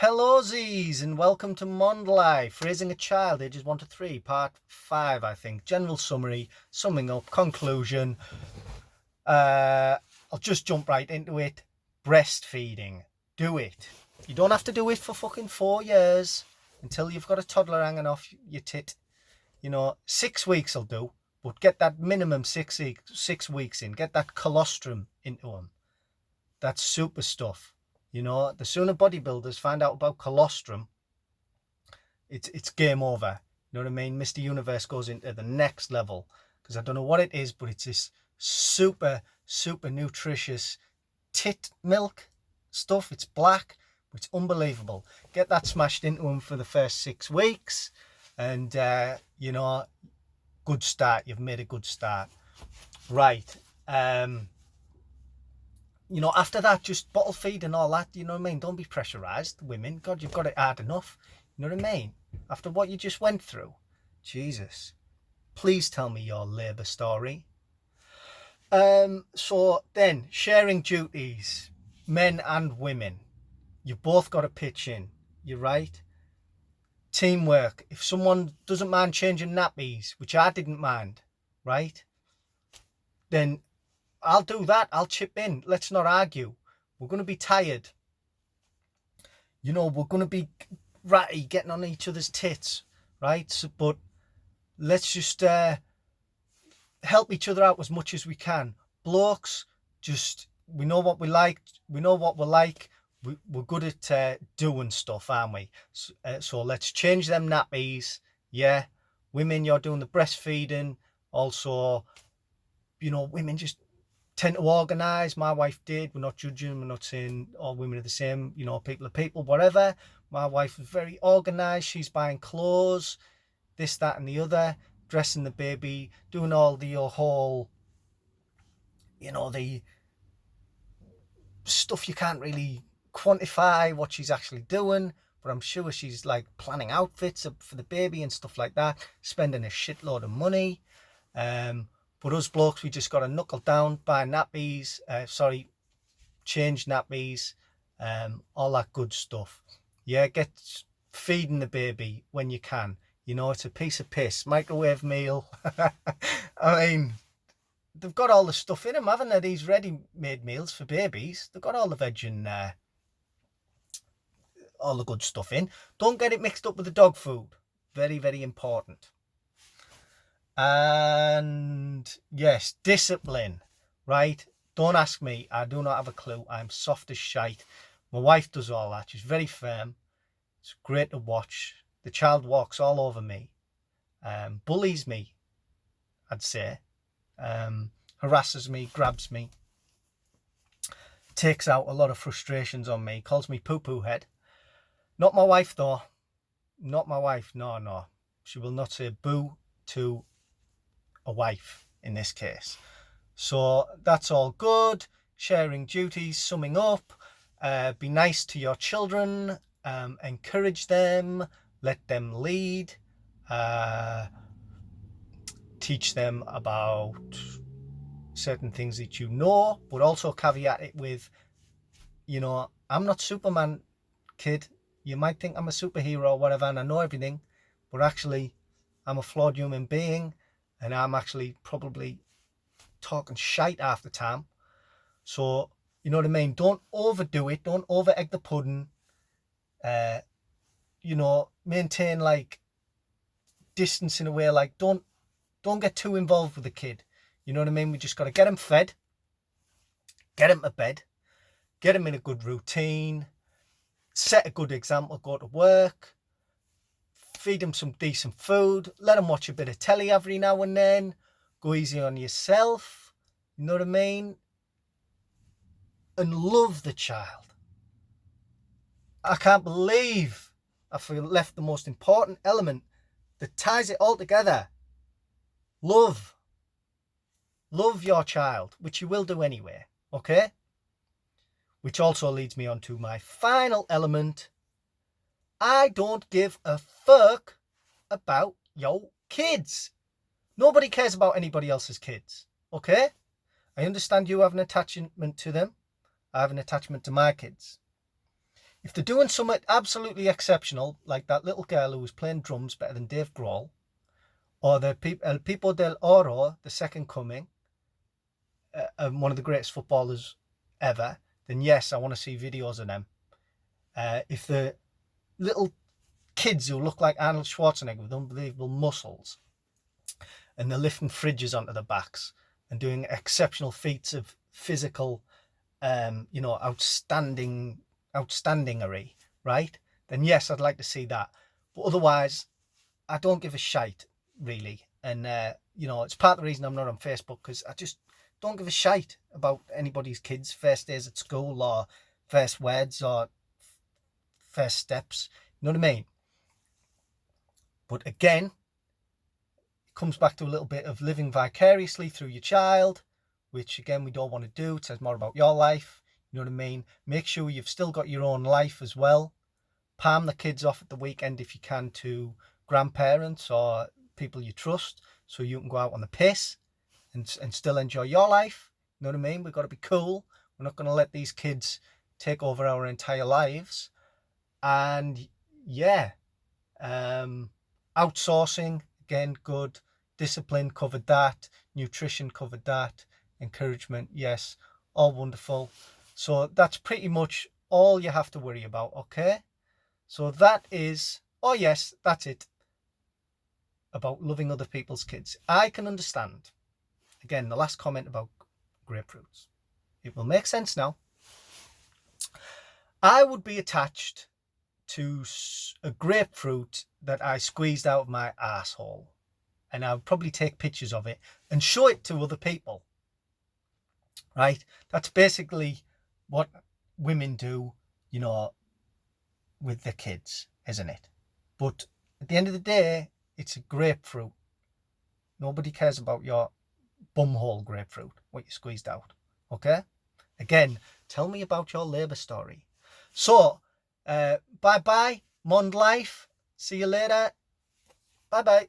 Hello Z's and welcome to Mond Life, Raising a Child ages 1 to 3, part 5 I think. General summary, summing up, conclusion. I'll just jump right into it. Breastfeeding. Do it. You don't have to do it for fucking 4 years until you've got a toddler hanging off your tit. 6 weeks will do, but get that minimum 6 weeks in. Get that colostrum into them. That's super stuff. The sooner bodybuilders find out about colostrum, it's game over. You know what I mean? Mr. Universe goes into the next level because I don't know what it is, but it's this super, super nutritious tit milk stuff. It's black, but it's unbelievable. Get that smashed into them for the first 6 weeks and, good start. You've made a good start. Right. After that, just bottle feed and all that, you know what I mean? Don't be pressurised, women. God, you've got it hard enough. You know what I mean? After what you just went through. Jesus. Please tell me your labour story. So then, sharing duties, men and women. You've both got to pitch in. You're right. Teamwork. If someone doesn't mind changing nappies, which I didn't mind, right? Then I'll do that. I'll chip in. Let's not argue. We're going to be tired. We're going to be ratty, getting on each other's tits, right? But let's just help each other out as much as we can. Blokes, we know what we like. We know what we're like. We're good at doing stuff, aren't we? So let's change them nappies. Yeah. Women, you're doing the breastfeeding. Also, women just tend to organise. My wife did. We're not judging. We're not saying all women are the same. People are people, whatever. My wife was very organised. She's buying clothes, this, that and the other, dressing the baby, doing all the whole, the stuff you can't really quantify what she's actually doing. But I'm sure she's like planning outfits for the baby and stuff like that, spending a shitload of money. But us blokes, we just got to knuckle down, buy nappies, change nappies, all that good stuff. Yeah, get feeding the baby when you can. It's a piece of piss. Microwave meal. I mean, they've got all the stuff in them, haven't they? These ready-made meals for babies. They've got all the veg and all the good stuff in. Don't get it mixed up with the dog food. Very, very important. And yes, discipline, right? Don't ask me. I do not have a clue. I'm soft as shite. My wife does all that. She's very firm. It's great to watch. The child walks all over me, bullies me, I'd say, harasses me, grabs me, takes out a lot of frustrations on me, calls me poo-poo head. Not my wife, though. Not my wife. No. She will not say boo to a wife in this case. So that's all good. Sharing duties, summing up, be nice to your children, encourage them, let them lead, teach them about certain things that but also caveat it with, I'm not Superman, kid. You might think I'm a superhero or whatever and I know everything, but actually I'm a flawed human being. And I'm actually probably talking shite half the time. So, you know what I mean? Don't overdo it. Don't over egg the pudding. Maintain like distance in a way. Like don't get too involved with the kid. You know what I mean? We just got to get him fed, get him to bed, get him in a good routine, set a good example, go to work, feed him some decent food, let him watch a bit of telly every now and then, go easy on yourself, you know what I mean? And love the child. I can't believe I've left the most important element that ties it all together. Love. Love your child, which you will do anyway, okay? Which also leads me on to my final element. I don't give a fuck about your kids. Nobody cares about anybody else's kids, okay? I understand you have an attachment to them. I have an attachment to my kids. If they're doing something absolutely exceptional, like that little girl who was playing drums better than Dave Grohl, or the El Pipo del Oro, the second coming, one of the greatest footballers ever, then yes, I want to see videos of them. If the little kids who look like Arnold Schwarzenegger with unbelievable muscles, and they're lifting fridges onto their backs and doing exceptional feats of physical, outstandingery, right? Then yes, I'd like to see that. But otherwise, I don't give a shite, really. And, it's part of the reason I'm not on Facebook, because I just don't give a shite about anybody's kids' first days at school or first words or first steps. You know what I mean? But again, it comes back to a little bit of living vicariously through your child, which again, we don't want to do. It says more about your life. You know what I mean? Make sure you've still got your own life as well. Palm the kids off at the weekend if you can to grandparents or people you trust, so you can go out on the piss and still enjoy your life. You know what I mean? We've got to be cool. We're not going to let these kids take over our entire lives. And yeah, outsourcing, again, good. Discipline, covered that. Nutrition, covered that. Encouragement, yes, all wonderful. So that's pretty much all you have to worry about, okay? So that is, oh yes, that's it, about loving other people's kids. I can understand, again, the last comment about grapefruits. It will make sense now. I would be attached to a grapefruit that I squeezed out of my asshole, and I would probably take pictures of it and show it to other people, right? That's basically what women do, with their kids, isn't it? But at the end of the day, it's a grapefruit. Nobody cares about your bumhole grapefruit, what you squeezed out. Okay? Again, tell me about your labour story. So, bye-bye, Mond Life. See you later. Bye-bye.